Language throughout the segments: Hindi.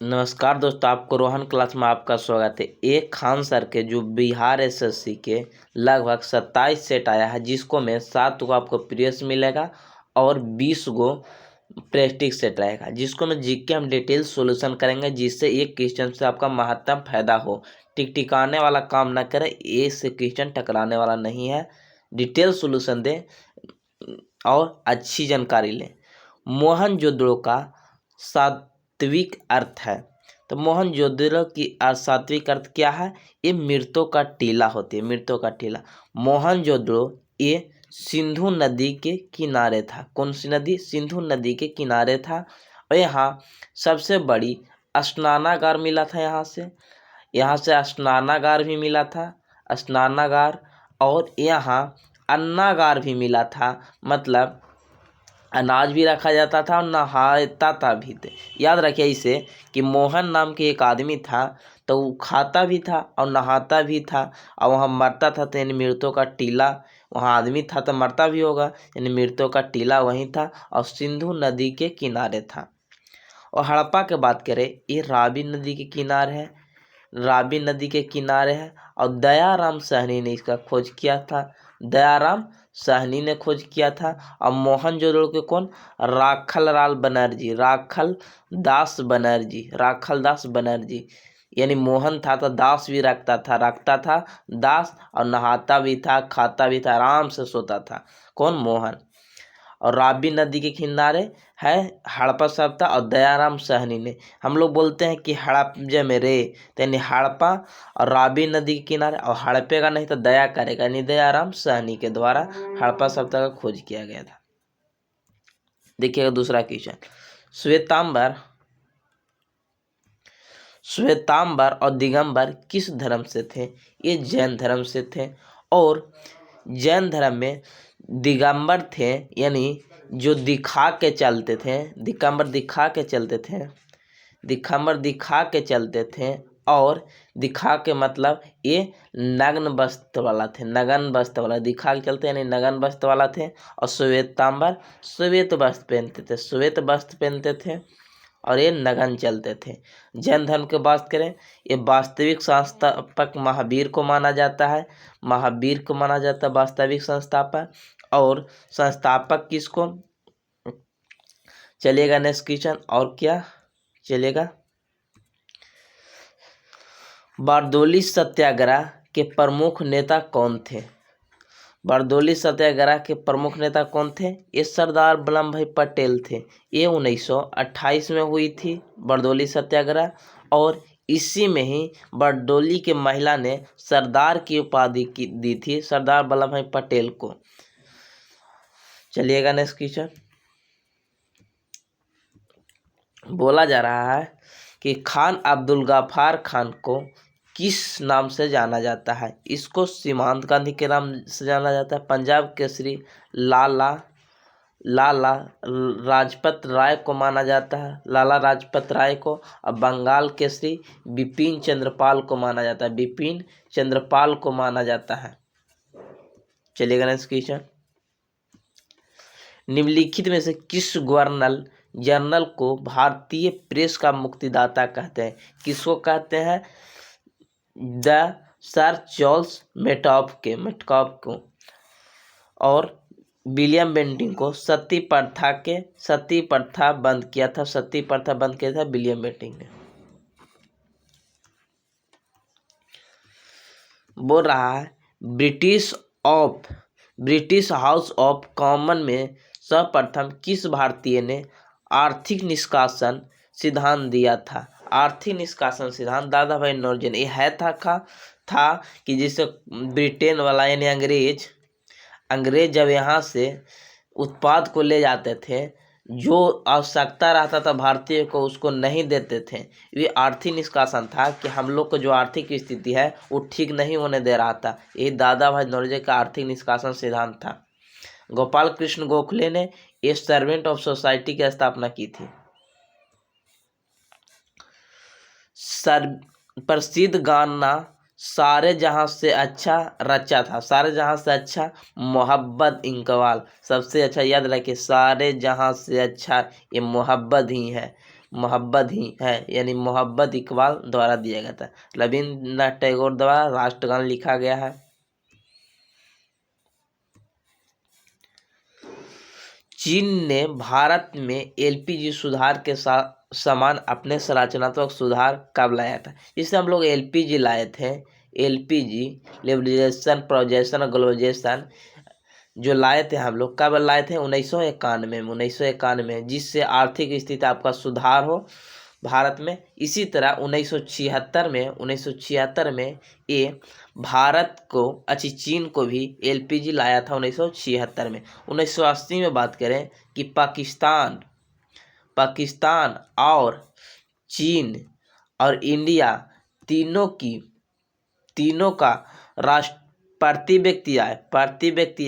नमस्कार दोस्तों, आपको रोहन क्लास में आपका स्वागत है। एक खान सर के जो बिहार एसएससी के लगभग 27 सेट आया है, जिसको में 7 गो आपको प्रीवियस मिलेगा और 20 गो प्रैक्टिस सेट रहेगा, जिसको में जीके हम डिटेल सॉल्यूशन करेंगे, जिससे एक क्वेश्चन से आपका महत्तम फायदा हो। टिक टिकाने वाला काम ना करें, ए से क्वेश्चन टकराने वाला नहीं है। डिटेल सॉल्यूशन दें और अच्छी जानकारी लें। मोहनजोदड़ो का सात्विक अर्थ है, तो मोहनजोदड़ो की सात्विक अर्थ क्या है? ये मृतों का टीला होती है, मृतों का टीला। मोहनजोदड़ो ये सिंधु नदी के किनारे था। कौन सी नदी? सिंधु नदी के किनारे था। और यहाँ सबसे बड़ी स्नानागार मिला था। यहाँ से स्नानागार भी मिला था, स्नानागार। और यहाँ अन्नागार भी मिला था, मतलब अनाज भी रखा जाता था और नहाता था भी थे। याद रखिए इसे कि मोहन नाम के एक आदमी था, तो वो खाता भी था और नहाता भी था, और वहाँ मरता था, तो यानी मृतों का टीला। वहाँ आदमी था तो मरता भी होगा, यानी मृतों का टीला वहीं था और सिंधु नदी के किनारे था। और हड़प्पा की बात करें, ये रावी नदी के किनारे है, रावी नदी के किनारे है। और दयाराम साहनी ने इसका खोज किया था, दयाराम साहनी ने खोज किया था। और मोहनजोदड़ो के कौन? राखल लाल बनर्जी, राखल दास बनर्जी। यानी मोहन था तो दास भी रखता था दास, और नहाता भी था, खाता भी था, आराम से सोता था। कौन? मोहन। और रावी नदी के किनारे है हड़प्पा शब्द था। और दयाराम साहनी ने, हम लोग बोलते हैं कि हड़प्पा में रे, तो यानी हड़प्पा और रावी नदी के किनारे, और हड़पेगा नहीं तो दया करेगा, यानी दयाराम साहनी के द्वारा हड़प्पा शब्द का खोज किया गया था। देखिएगा दूसरा क्वेश्चन। श्वेतांबर और दिगंबर किस धर्म से थे? ये जैन धर्म से थे। और जैन धर्म में दिगंबर थे, यानी जो दिखा के चलते थे, दिगंबर दिखा के चलते थे, दिगंबर दिखा के चलते थे। और दिखा के मतलब ये नग्न वस्त्र वाला थे, नग्न वस्त्र वाला, दिखा के चलते यानी नग्न वस्त्र वाला थे। और श्वेतांबर श्वेत वस्त्र पहनते थे, श्वेत वस्त्र पहनते थे, और ये नगन चलते थे। जैन धर्म की बात करें, ये वास्तविक संस्थापक महावीर को माना जाता है, महावीर को माना जाता है वास्तविक संस्थापक। और संस्थापक किसको? चलिएगा नेक्स्ट क्वेश्चन। और क्या चलेगा? बारदोली सत्याग्रह के प्रमुख नेता कौन थे? बारदोली सत्याग्रह के प्रमुख नेता कौन थे? ये सरदार वल्लभ भाई पटेल थे। ये 1928 में हुई थी बारदोली सत्याग्रह। और इसी में ही बारदोली के महिला ने सरदार की उपाधि दी थी सरदार वल्लभ भाई पटेल को। चलिएगा नेक्स्ट क्वेश्चन। बोला जा रहा है कि खान अब्दुल गफ्फार खान को किस नाम से जाना जाता है? इसको सीमांत गांधी के नाम से जाना जाता है, पंजाब केसरी लाला लाजपत राय को माना जाता है, लाला लाजपत राय को। और बंगाल केसरी बिपिन चंद्रपाल को माना जाता है, बिपिन चंद्रपाल को माना जाता है। चलिएगा नेक्स्ट क्वेश्चन। निम्नलिखित में से किस गवर्नर जनरल को भारतीय प्रेस का मुक्तिदाता कहते हैं? किसको कहते हैं? द सर चार्ल्स मेटकाफ को। और विलियम बेंटिंग को सती प्रथा बंद किया था विलियम बेंटिंग ने। बोल रहा है ब्रिटिश हाउस ऑफ कॉमन में सर्वप्रथम किस भारतीय ने आर्थिक निष्कासन सिद्धांत दिया था? आर्थिक निष्कासन सिद्धांत दादा भाई नौरोजी ने। यह था कि जिससे ब्रिटेन वाला यानी अंग्रेज जब यहाँ से उत्पाद को ले जाते थे, जो आवश्यकता रहता था भारतीय को उसको नहीं देते थे। ये आर्थिक निष्कासन था कि हम लोग को जो आर्थिक स्थिति है वो ठीक नहीं होने दे रहा था। ये दादा भाई नौरोजी का आर्थिक निष्कासन सिद्धांत था। गोपाल कृष्ण गोखले ने ए सर्वेंट ऑफ सोसाइटी की स्थापना की थी। प्रसिद्ध गाना सारे जहां से अच्छा रचा था, सारे जहां से अच्छा मोहब्बत इकबाल सबसे अच्छा। याद रखिए, सारे जहां से अच्छा ये मोहब्बत ही है, मोहब्बत ही है, यानी मोहब्बत इकबाल द्वारा दिया गया था। रविन्द्रनाथ टैगोर द्वारा राष्ट्रगान लिखा गया है। चीन ने भारत में एलपीजी सुधार के समान अपने संरचनात्मक सुधार कब लाया था? जिससे हम लोग एलपीजी लाए थे, एलपीजी लिबरलाइजेशन, प्राइवेटाइजेशन और ग्लोबलाइजेशन जो लाए थे हम लोग, कब लाए थे? 1991 में, जिससे आर्थिक स्थिति आपका सुधार हो भारत में। इसी तरह 1976 में ये भारत को चीन को भी एलपीजी लाया था 1976 में। 1980 में बात करें कि पाकिस्तान और चीन और इंडिया तीनों का राष्ट्र प्रति व्यक्ति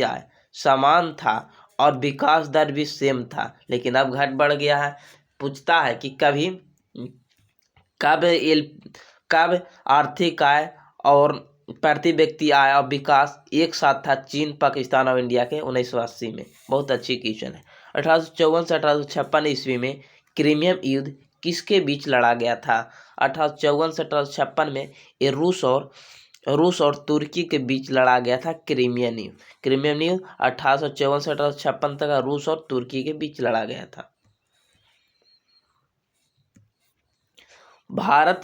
आय समान था और विकास दर भी सेम था, लेकिन अब घट बढ़ गया है। पूछता है कि कब आर्थिक आय और प्रति व्यक्ति आय और विकास एक साथ था चीन, पाकिस्तान और इंडिया के? 1980 में। बहुत अच्छी क्वेश्चन है। 1854 से 1856 ईस्वी में क्रीमियम युद्ध किसके बीच लड़ा गया था? 1854 से 1856 में ये रूस और तुर्की के बीच लड़ा गया था क्रीमियम युद्ध। 1854 से 1856 तक रूस और तुर्की के बीच लड़ा गया था। भारत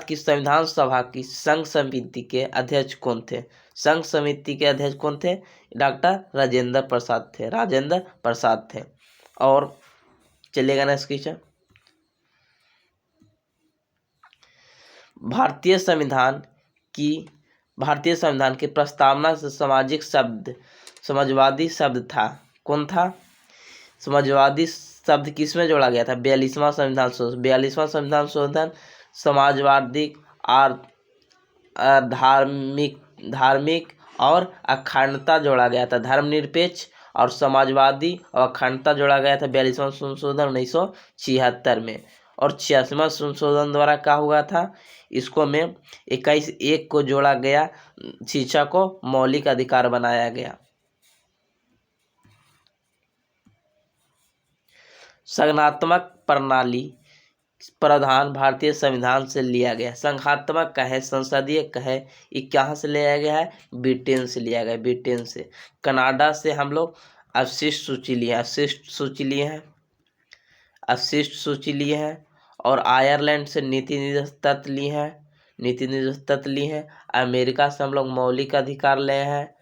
की संविधान सभा की संघ समिति के अध्यक्ष कौन थे? संघ समिति के अध्यक्ष कौन थे? डॉक्टर राजेंद्र प्रसाद थे। और चलेगा ना इसकी भारतीय संविधान की प्रस्तावना से समाजवादी शब्द था। कौन था? समाजवादी शब्द किस में जोड़ा गया था? 42वां संविधान शोधन समाजवादी धार्मिक और अखंडता जोड़ा गया था। धर्मनिरपेक्ष और समाजवादी और अखंडता जोड़ा गया था 42वां संशोधन 1976 में। और 86वां संशोधन द्वारा क्या हुआ था? इसको में 21(1) को जोड़ा गया, शिक्षा को मौलिक अधिकार बनाया गया। संघात्मक प्रणाली प्रावधान भारतीय संविधान से लिया गया। संघात्मक कहे, संसदीय कहे, ये कहाँ से लिया गया है? ब्रिटेन से लिया गया, ब्रिटेन से। कनाडा से हम लोग अवशिष्ट सूची लिए हैं। और आयरलैंड से नीति निर्देश तत्व लिए हैं। अमेरिका से हम लोग मौलिक अधिकार लिए हैं।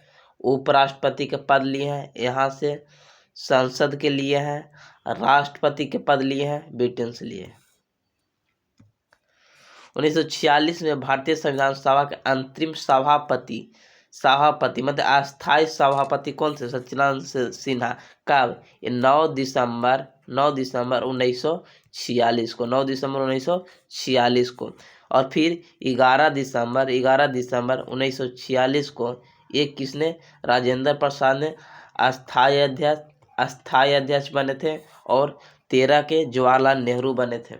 उपराष्ट्रपति के पद लिए हैं, यहाँ से संसद के लिए हैं। राष्ट्रपति के पद लिए हैं, ब्रिटेन से लिए। 1946 में भारतीय संविधान सभा के अंतरिम सभापति मतलब अस्थायी सभापति कौन थे? सच्चिदानंद सिन्हा। कब? 9 दिसंबर 1946 को, 9 दिसंबर 1946 को। और फिर 11 दिसंबर 1946 को ये किसने? राजेंद्र प्रसाद ने अस्थायी अध्यक्ष बने थे। और 13 के जवाहरलाल नेहरू बने थे।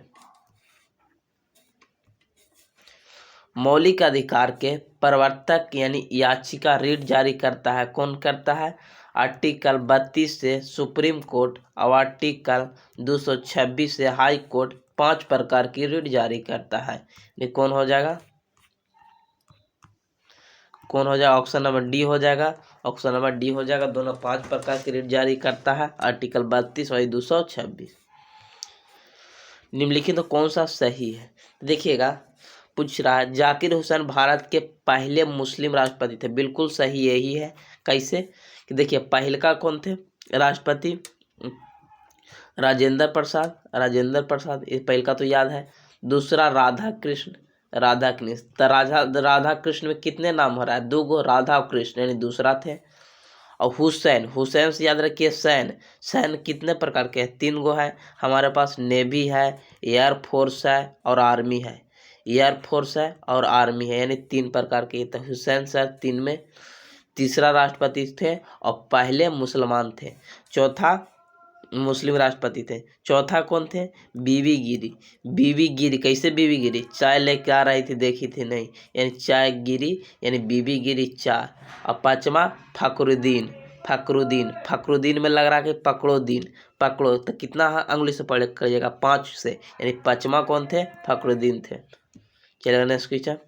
मौलिक अधिकार के प्रवर्तक यानी याचिका रिट जारी करता है, कौन करता है? आर्टिकल 32 से सुप्रीम कोर्ट और आर्टिकल 226 से हाई कोर्ट 5 प्रकार की रिट जारी करता है। ये कौन हो जाएगा? ऑप्शन नंबर डी हो जाएगा। दोनों 5 प्रकार की रिट जारी करता है, आर्टिकल 32 और 226। निम्नलिखित तो कौन सा सही है? देखिएगा, पूछ रहा है जाकिर हुसैन भारत के पहले मुस्लिम राष्ट्रपति थे। बिल्कुल सही यही है। कैसे? कि देखिए, पहले का कौन थे राष्ट्रपति? राजेंद्र प्रसाद, ये पहले का तो याद है। दूसरा राधा कृष्ण। तो राधा कृष्ण में कितने नाम हो रहा है? 2 गो, राधा और कृष्ण, यानी दूसरा थे। और हुसैन से याद रखिए। सैन कितने प्रकार के हैं? 3 गो है हमारे पास। नेवी है, एयरफोर्स है और आर्मी है। यानी 3 प्रकार के। तो हुसैन सर 3 में तीसरा राष्ट्रपति थे और पहले मुसलमान थे। चौथा मुस्लिम राष्ट्रपति थे। चौथा कौन थे? बीबी गिरी। कैसे बीबी गिरी? चाय लेके आ रही थी, देखी थी नहीं, यानी चाय गिरी, यानी बीबी गिरी 4। और 5वां फखरुद्दीन में लग रहा है कि पकड़ो, तो कितना अंगुली से पढ़ करिएगा, 5 से, यानी पांचवा कौन थे, फखरुद्दीन थे। चलिए नेक्स्ट क्वेश्चन।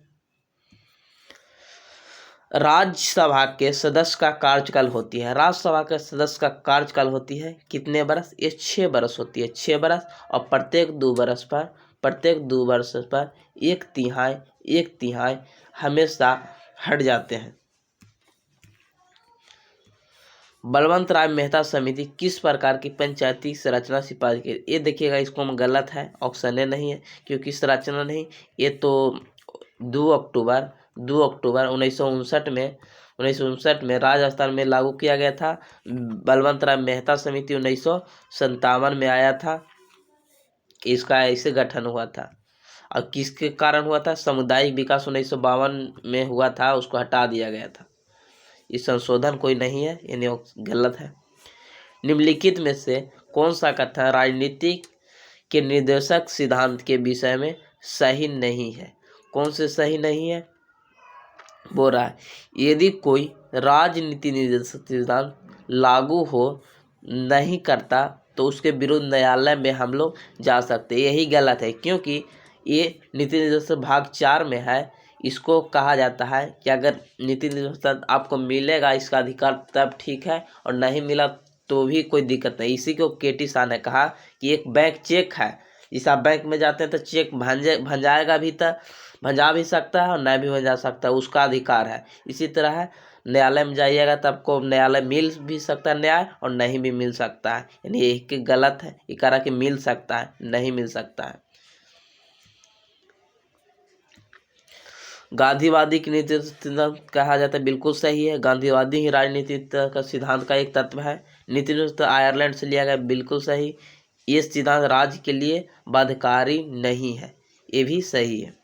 राज्यसभा के सदस्य का कार्यकाल होती है, राज्यसभा के सदस्य का कार्यकाल होती है कितने बरस, ये 6 बरस होती है, 6 बरस। और प्रत्येक 2 बरस पर एक तिहाई हमेशा हट जाते हैं। बलवंत राय मेहता समिति किस प्रकार की पंचायती संरचना सिफारिश की, ये देखिएगा इसको हम गलत है, ऑप्शन ए नहीं है, क्योंकि संरचना नहीं, ये तो 2 अक्टूबर 1959 में राजस्थान में लागू किया गया था। बलवंत राय मेहता समिति 1957 में आया था, इसका ऐसे गठन हुआ था। और किसके कारण हुआ था, सामुदायिक विकास 1952 में हुआ था, उसको हटा दिया गया था। इस संशोधन कोई नहीं है, यानी गलत है। निम्नलिखित में से कौन सा कथन राजनीति के निर्देशक सिद्धांत के विषय में सही नहीं है, कौन से सही नहीं है, बोल रहा है यदि कोई राजनीति निर्देशक सिद्धांत लागू हो नहीं करता तो उसके विरुद्ध न्यायालय में हम लोग जा सकते हैं, यही गलत है, क्योंकि ये नीति निर्देशक भाग 4 में है। इसको कहा जाता है कि अगर नीति निर्देशक आपको मिलेगा इसका अधिकार तब ठीक है, और नहीं मिला तो भी कोई दिक्कत नहीं। इसी को केटी शाह ने कहा कि एक बैंक चेक है, जिस आप बैंक में जाते हैं तो चेक भंजाएगा भी, तो भंजा भी सकता है और नहीं भी भंजा सकता है, उसका अधिकार है। इसी तरह है, न्यायालय में जाइएगा तो आपको न्यायालय मिल भी सकता है न्याय, और नहीं भी मिल सकता है, यानी एक गलत है, ये कह रहा कि मिल सकता है, नहीं मिल सकता है। गांधीवादी की नीति सिद्धांत कहा जाता है, बिल्कुल सही है, गांधीवादी ही राजनीति का सिद्धांत का एक तत्व है। नीति निर्देशक आयरलैंड से लिया गया, बिल्कुल सही। ये सिद्धांत राज्य के लिए बाध्यकारी नहीं है, ये भी सही है।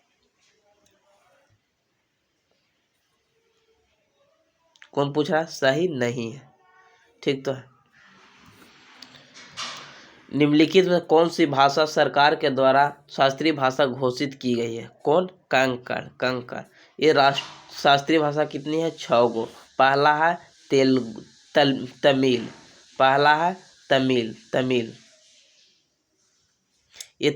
कौन पूछ रहा है, सही नहीं है, ठीक तो है। निम्नलिखित में कौन सी भाषा सरकार के द्वारा शास्त्रीय भाषा घोषित की गई है, कौन, कंकड़। ये राष्ट्र शास्त्रीय भाषा कितनी है, 6 गो। पहला है तेलुगु, तमिल, पहला है तमिल, ये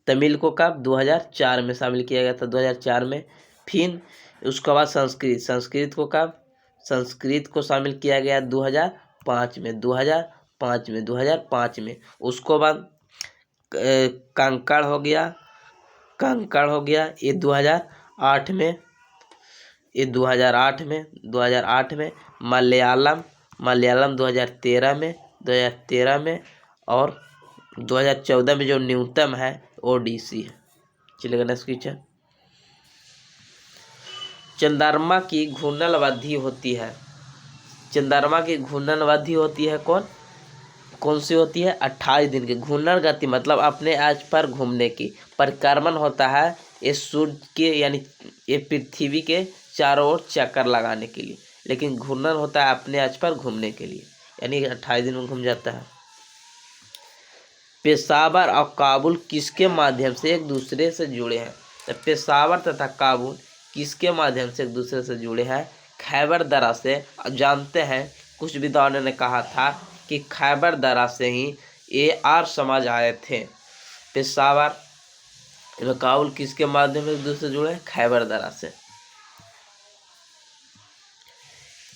तमिल को कब 2004 में शामिल किया गया था, 2004 में। फिर उसके बाद संस्कृत को कब, संस्कृत को शामिल किया गया 2005 में। उसको बाद कंकड़ हो गया, ये 2008 में, 2008 में। मलयालम 2013 में, और 2014 में जो न्यूनतम है ओडिसी है। चलिएगा नेक्स्ट क्वेश्चन। चंद्रमा की घूर्णन अवधि होती है, चंद्रमा की घूर्णन अवधि होती है कौन सी होती है, 28 दिन की। घूर्णन गति मतलब अपने अक्ष पर घूमने की। परिक्रमण होता है ये सूर्य के, यानी ये पृथ्वी के चारों ओर चक्कर लगाने के लिए, लेकिन घूर्णन होता है अपने अक्ष पर घूमने के लिए, यानी 28 दिन में घूम जाता है। पेशावर और काबुल किसके माध्यम से एक दूसरे से जुड़े हैं, तो पेशावर तथा काबुल किसके माध्यम से एक दूसरे से जुड़े हैं, खैबर दर्रा से। अब जानते हैं कुछ विद्वानों ने कहा था कि खैबर दर्रा से ही ये आर्य समाज आए थे। पेशावर एवं काबुल किसके माध्यम से एक दूसरे से जुड़े हैं, खैबर दर्रा से।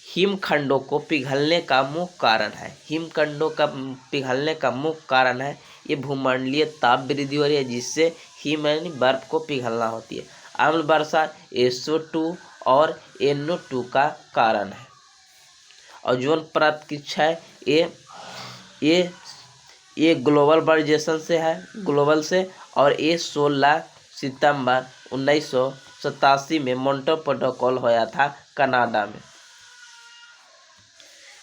हिमखंडों को पिघलने का मुख्य कारण है, हिमखंडों का पिघलने का मुख्य कारण है ये भूमंडलीय ताप वृद्धि हो रही है, जिससे हिम यानी बर्फ को पिघलना होती है। अम्ल वर्षा SO2 और NO2 का कारण है। ओजोन परत की क्षय ये ग्लोबल वार्मिंग से है, ग्लोबल से। और ये 16 सितंबर 1987 में मॉन्ट्रियल प्रोटोकॉल होया था कनाडा में।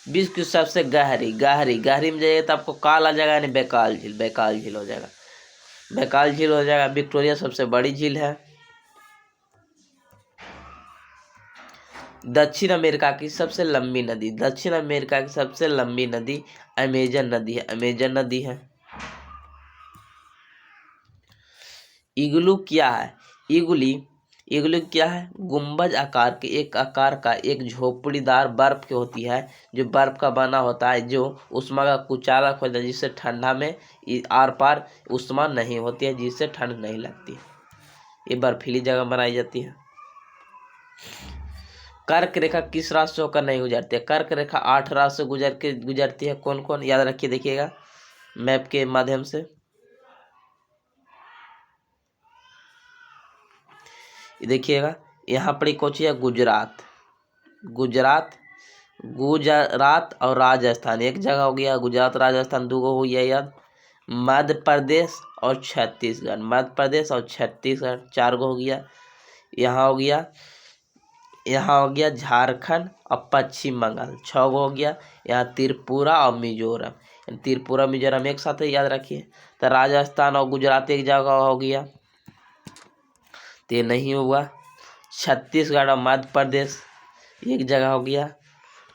विश्व की सबसे गहरी में जाइए तो आपको काला जगह यानी बैकाल झील हो जाएगा, विक्टोरिया सबसे बड़ी झील है। दक्षिण अमेरिका की सबसे लंबी नदी अमेजन नदी है। इग्लू क्या है, इग्लू क्या है? गुंबज आकार के एक आकार का एक झोपड़ीदार बर्फ की होती है, जो बर्फ का बना होता है, जो ऊष्मा का कुचालक होता है, जिससे ठंडा में आर पार ऊष्मा नहीं होती है, जिससे ठंड नहीं लगती। ये बर्फीली जगह बनाई जाती है। कर्क रेखा किस राशि से होकर नहीं गुजरती है? कर्क रेखा 8 राशि से गुजरती है। कौन कौन? याद रखिए, देखिएगा मैप के माध्यम से। देखिएगा यहाँ पर कौन है? गुजरात, गुजरात और राजस्थान एक जगह हो गया। गुजरात राजस्थान दूगो हो गया याद। मध्य प्रदेश और छत्तीसगढ़, मध्य प्रदेश और छत्तीसगढ़ 4 गो हो गया। यहाँ हो गया झारखंड और पश्चिम बंगाल 6 गो हो गया। यहाँ त्रिपुरा और मिजोरम, त्रिपुरा मिजोरम एक साथ याद रखिए। तो राजस्थान और गुजरात एक जगह हो गया, तो ये नहीं हुआ। छत्तीसगढ़ और मध्य प्रदेश एक जगह हो गया।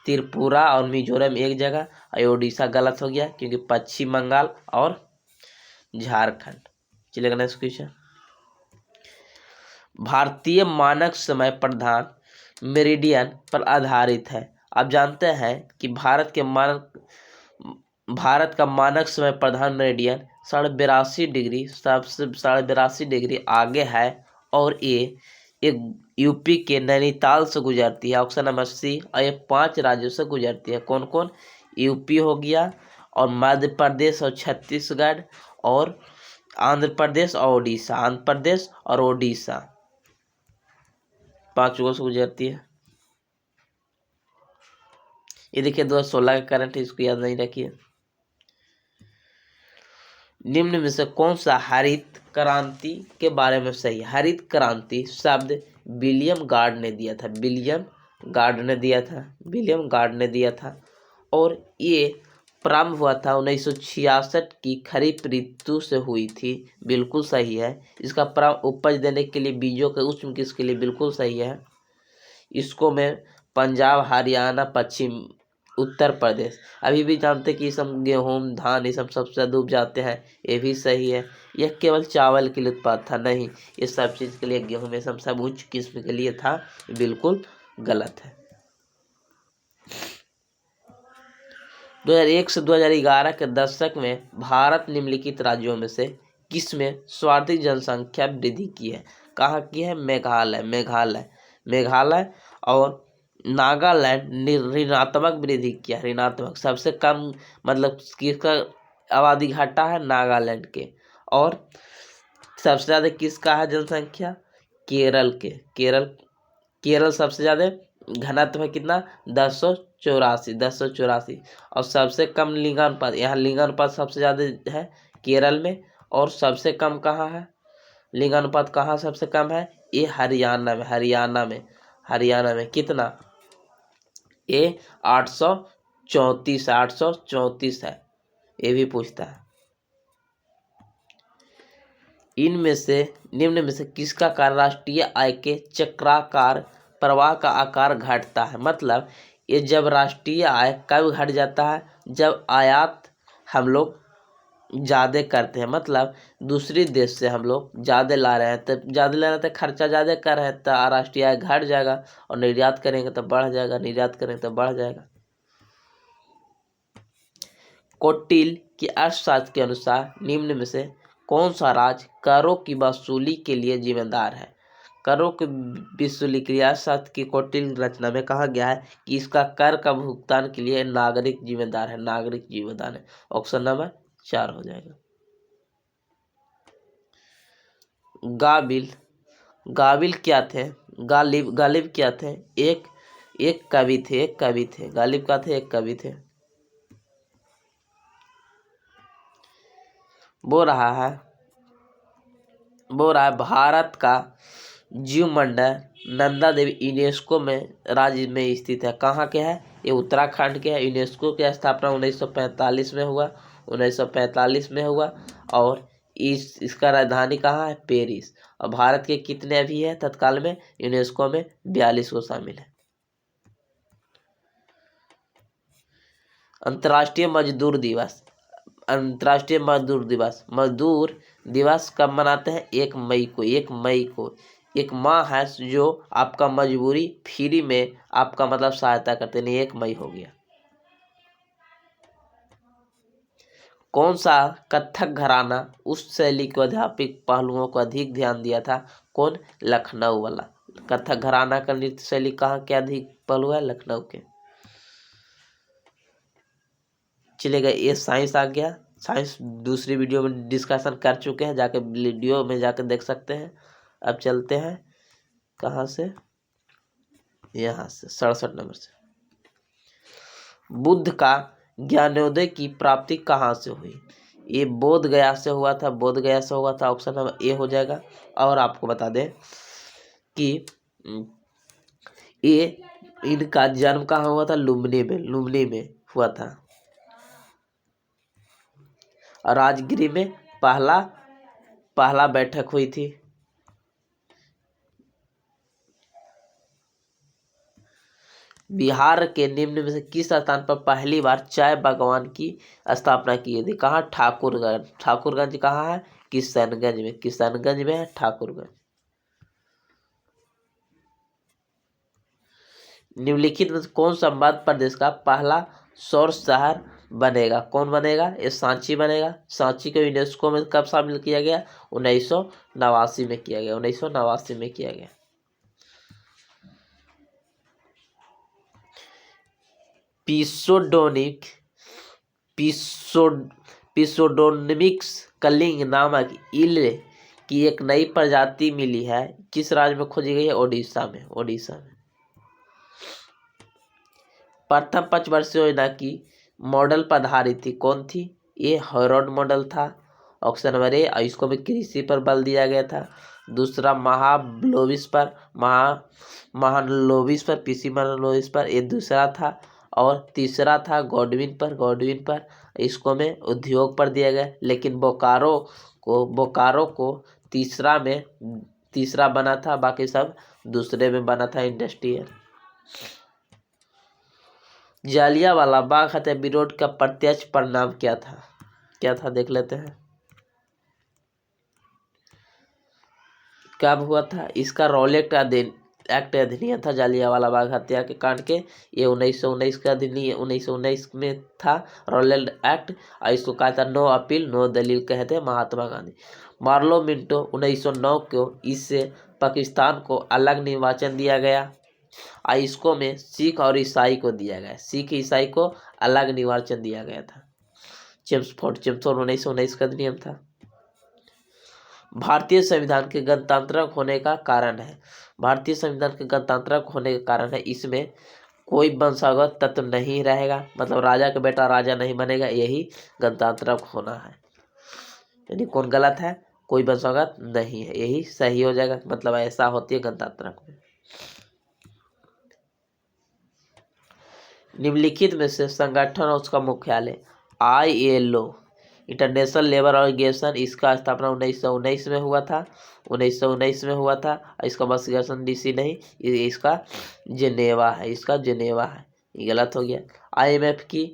त्रिपुरा और मिजोरम एक जगह। और उड़ीसा गलत हो गया, क्योंकि पश्चिम बंगाल और झारखंड। चलिए नेक्स्ट क्वेश्चन। भारतीय मानक समय प्रधान मेरिडियन पर आधारित है। आप जानते हैं कि भारत का मानक समय प्रधान मेरिडियन 82.5 डिग्री, सबसे 82.5 डिग्री आगे है, और ये एक यूपी के नैनीताल से गुजरती है। Option number C. और ये 5 राज्यों से गुजरती है। कौन कौन? यूपी हो गया, और मध्य प्रदेश और छत्तीसगढ़, और आंध्र प्रदेश और उड़ीसा। आंध्र प्रदेश और उड़ीसा 5 गो से गुजरती है। ये देखिए 2016 का करंट है, इसको याद नहीं रखिए। निम्न में से कौन सा हरित क्रांति के बारे में सही है? हरित क्रांति शब्द विलियम गार्ड ने दिया था। विलियम गार्ड ने दिया था। और ये प्रारंभ हुआ था 1966 की खरीफ ऋतु से हुई थी। बिल्कुल सही है। इसका प्रारंभ उपज देने के लिए बीजों के उच्च किस्म के लिए बिल्कुल सही है। इसको मैं पंजाब, हरियाणा, पश्चिम उत्तर प्रदेश, अभी भी जानते कि सब गेहूँ धान ये सब सबसे ज़्यादा उपजाते हैं, ये भी सही है। यह केवल चावल के लिए उत्पाद था, नहीं, ये सब चीज़ के लिए गेहूँ में सब उच्च किस्म के लिए था। बिल्कुल गलत है। 2001 से 2011 के दशक में भारत निम्नलिखित राज्यों में से किस में सर्वाधिक जनसंख्या वृद्धि की है? कहाँ की है? मेघालय और नागालैंड ऋणात्मक वृद्धि किया। ऋणात्मक सबसे कम, मतलब किसका आबादी घटा है? नागालैंड के। और सबसे ज़्यादा किसका है जनसंख्या? केरल के। केरल सबसे ज़्यादा घनत्व है कितना? 1084। और सबसे कम लिंगानुपात, यहाँ लिंगानुपात सबसे ज़्यादा है केरल में। और सबसे कम कहाँ है लिंगानुपात? कहाँ सबसे कम है? ये हरियाणा में कितना? ये 834 है। ये भी पूछता है। निम्न में से किसका कारण राष्ट्रीय आय के चक्राकार प्रवाह का आकार घटता है? मतलब ये जब राष्ट्रीय आय कब घट जाता है? जब आयात हम लोग ज़्यादा करते हैं, मतलब दूसरे देश से हम लोग ज़्यादा ला रहे हैं, तो ज़्यादा ले रहे हैं तो खर्चा ज़्यादा कर रहे हैं, तो राष्ट्रीय आय घट जाएगा। और निर्यात करेंगे तो बढ़ जाएगा, कौटिल्य की अर्थशास्त्र के अनुसार निम्न में से कौन सा राज्य करों की वसूली के लिए जिम्मेदार है? करों की वसूली के लिए अर्थशास्त्र की कौटिल्य रचना में कहा गया है कि इसका कर का भुगतान के लिए नागरिक जिम्मेदार है। ऑप्शन नंबर 4 हो जाएगा। गालिब क्या थे? गालिब क्या थे? एक कवि थे। गालिब क्या थे? एक कवि थे। वो रहा है भारत का जीव मंडल नंदा देवी यूनेस्को में राज्य में स्थित है। कहाँ के है? ये उत्तराखंड के है। यूनेस्को की स्थापना 1945 में हुआ। और इसका राजधानी कहाँ है? पेरिस। और भारत के कितने अभी है तत्काल में यूनेस्को में? 42 को शामिल है। अंतर्राष्ट्रीय मजदूर दिवस कब मनाते हैं? 1 मई को। एक माँ है जो आपका मजबूरी फ्री में आपका मतलब सहायता करते नहीं। 1 मई हो गया। कौन सा कथक घराना उस शैली को आध्यात्मिक पहलुओं को अधिक ध्यान दिया था? कौन? लखनऊ वाला। कथक घराना का नृत्य शैली कहाँ के अधिक पहलू है? लखनऊ के। चलेगा, ये साइंस आ गया। साइंस दूसरी वीडियो में डिस्कशन कर चुके हैं, जाके वीडियो में जाकर देख सकते हैं। अब चलते हैं कहाँ से? यहाँ से 67 नंबर से। बुद्ध का ज्ञानोदय की प्राप्ति कहाँ से हुई? ये बोध गया से हुआ था। बोध गया से हुआ था, ऑप्शन नंबर ए हो जाएगा। और आपको बता दें कि ये इनका जन्म कहाँ हुआ था? लुम्बिनी में। लुम्बिनी में हुआ था। और राजगीर में पहला बैठक हुई थी। बिहार के निम्न में से किस स्थान पर पहली बार चाय बागवान की स्थापना की गई थी? कहाँ? ठाकुरगंज। ठाकुरगंज कहाँ है? किशनगंज में। किशनगंज में है ठाकुरगंज। निम्नलिखित में कौन सा मध्य प्रदेश का पहला सौर शहर बनेगा? कौन बनेगा? ये सांची बनेगा। सांची को यूनेस्को में कब शामिल किया गया? 1989 में किया गया। 1989 में किया गया। पिसोडोनिमिक्स कलिंग नामक ईल की एक नई प्रजाति मिली है। किस राज्य में खोजी गई है? ओडिशा में। ओडिशा में। प्रथम पंचवर्षीय योजना की मॉडल पर आधारित थी। कौन थी? ये हेरोड मॉडल था। Option number A. इसको भी कृषि पर बल दिया गया था। दूसरा महालोबिस पर पीसी महालोबिस पर, ये दूसरा था। और तीसरा था गॉडविन पर। इसको में उद्योग पर दिया गया, लेकिन बोकारो को तीसरा बना था, बाकी सब दूसरे में बना था, इंडस्ट्रियल। जालियांवाला बाग हत्याकांड का प्रत्यक्ष परिणाम क्या था? देख लेते हैं कब हुआ था। इसका रॉलेट एक्ट अधिनियम था जालियांवाला बाग हत्या के कांड के। ये 1919 का अधिनियम 1919 में था रॉलेट एक्ट। और इसको कहा था नो अपील नो दलील कहते महात्मा गांधी। मार्लो मिंटो 1909 को इससे पाकिस्तान को अलग निर्वाचन दिया गया। और इसको में सिख और ईसाई को दिया गया। सिख ईसाई को अलग निर्वाचन दिया गया था। चेम्सफोर्ड 1919 का अधिनियम था। भारतीय संविधान के गणतांत्रिक होने का कारण है। भारतीय संविधान के गणतांत्रिक होने का कारण है, इसमें कोई वंशागत तत्व नहीं रहेगा, मतलब राजा का बेटा राजा नहीं बनेगा, यही गणतांत्रिक होना है। यानी कौन गलत है? कोई वंशागत नहीं है, यही सही हो जाएगा। मतलब ऐसा होती है गणतांत्रिक में। निम्नलिखित में से संगठन और उसका मुख्यालय। ILO इंटरनेशनल लेबर ऑर्गेनाइजेशन, इसका स्थापना 1919 में हुआ था। 1919 में हुआ था। इसका वाशिंगटन DC नहीं, इसका जिनेवा है। ये गलत हो गया। IMF की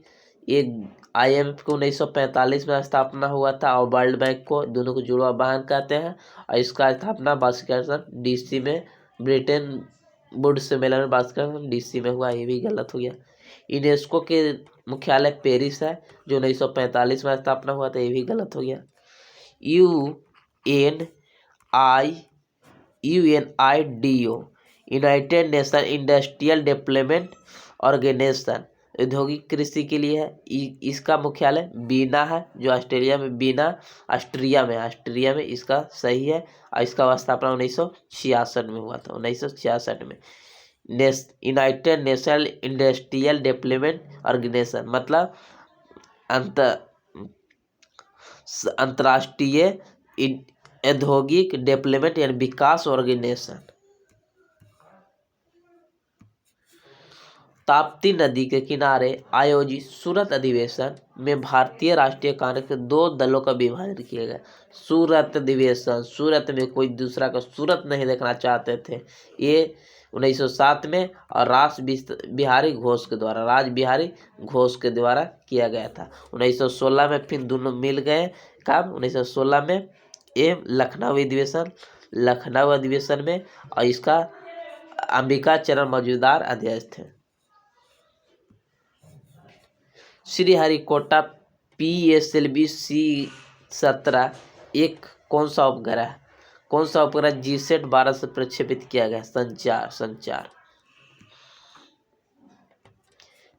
1945 में स्थापना हुआ था। और वर्ल्ड बैंक को दोनों को जुड़वा बहन कहते हैं। और इसका स्थापना वाशिंगटन DC में, ब्रिटेन वुड सम्मेलन में वाशिंगटन DC में हुआ। ये भी गलत हो गया। यूनेस्को के मुख्यालय पेरिस है, जो 1945 में स्थापना हुआ था। ये भी गलत हो गया। UNIDO United Nation Industrial Development organisation औद्योगिक कृषि के लिए है। इसका मुख्यालय बीना है, जो ऑस्ट्रिया में इसका सही है। और इसका स्थापना 1966 में हुआ था। 1966 में United National Industrial Development organisation मतलब अंतर्राष्ट्रीय औद्योगिक डेवलपमेंट यानी विकास ऑर्गेनाइजेशन। ताप्ती नदी के किनारे आयोजित सूरत अधिवेशन में भारतीय राष्ट्रीय कांग्रेस के 2 दलों का विभाजन किया गया। सूरत अधिवेशन, सूरत में कोई दूसरा का सूरत नहीं देखना चाहते थे। ये 1907 में और राज बिहारी घोष के द्वारा किया गया था। 1916 में फिर दोनों मिल गए। कब? 1916 में। ये लखनऊ अधिवेशन लखनऊ अधिवेशन में, और इसका अंबिका चरण मौजूदार अध्यक्ष थे। श्रीहरिकोटा PSLV C-17 एक कौन सा उपग्रह GSAT-12 से प्रक्षेपित किया गया? संचार।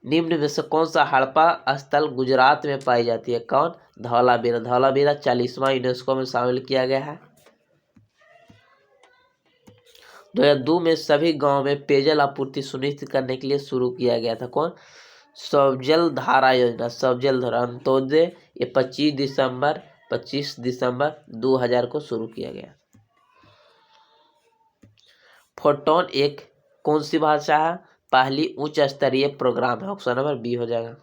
निम्न में से कौन सा हड़प्पा स्थल गुजरात में पाई जाती है? कौन? धौलावीरा 40वां यूनेस्को में शामिल किया गया है। 2002 में सभी गांवों में पेयजल आपूर्ति सुनिश्चित करने के लिए शुरू किया गया था। कौन? सबजल धारा योजना। अंत्योदय ये 25 दिसंबर 2000 को शुरू किया गया। फोटोन एक कौन सी भाषा है? पहली उच्च स्तरीय प्रोग्राम है। ऑप्शन नंबर बी हो जाएगा।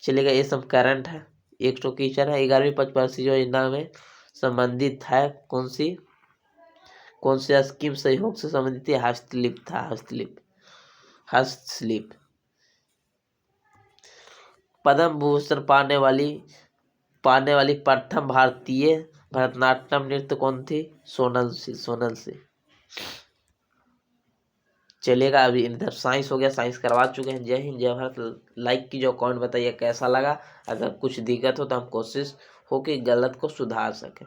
चलिएगा, ये सब करंट है। एक तो क्वेश्चन है 11वीं पंचवार्षिक योजना में संबंधित है कौन से स्कीम सहयोग से संबंधित है? हस्तशिल्प। पद्म भूषण पाने वाली प्रथम भारतीय भरतनाट्यम नृत्य कौन थी? सोनल सिंह। चलिएगा, अभी इधर साइंस हो गया, साइंस करवा चुके हैं। जय हिंद, जय भारत। लाइक कीजिए, कमेंट बताइए कैसा लगा। अगर कुछ दिक्कत हो तो हम कोशिश हो कि गलत को सुधार सकें।